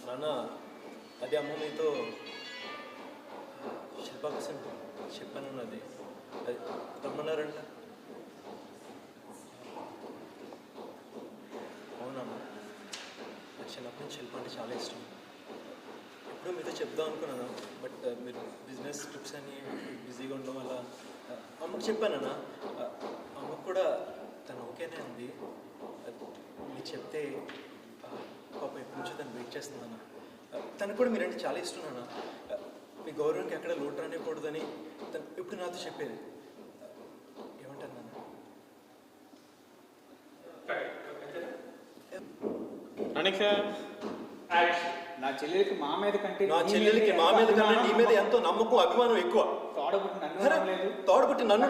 నాన్న అది అమ్మ మీతో శిల్ప కోసం చెప్పాను. అది రమ్మన్నారంట. అవునమ్మా, నాకు చిన్నప్పటి నుంచి శిల్ప అంటే చాలా ఇష్టం. ఎప్పుడూ మీతో చెప్దాం అనుకున్నాను, బట్ మీరు బిజినెస్ ట్రిప్స్ అని బిజీగా ఉండడం వల్ల అమ్మకు చెప్పానన్నా. అమ్మకు కూడా తను ఓకేనే అంది. మీరు చెప్తే పాప ఎప్పటి నుంచో తను వెయిట్ చేస్తుందన్న. తనకు కూడా మీరంటే చాలా ఇష్టం నాన్న. మీ గౌరవానికి ఎక్కడ లోటు రానివ్వకూడదని తను ఇప్పుడు నాతో చెప్పేది. ఏమంటారు నాన్న? నా చెల్లెలికి మా మీద కంటే నీ మీద ఎంతో నమ్మకం, అభిమానం ఎక్కువ. తోడబుట్టి నన్ను తోడబుట్టి నన్ను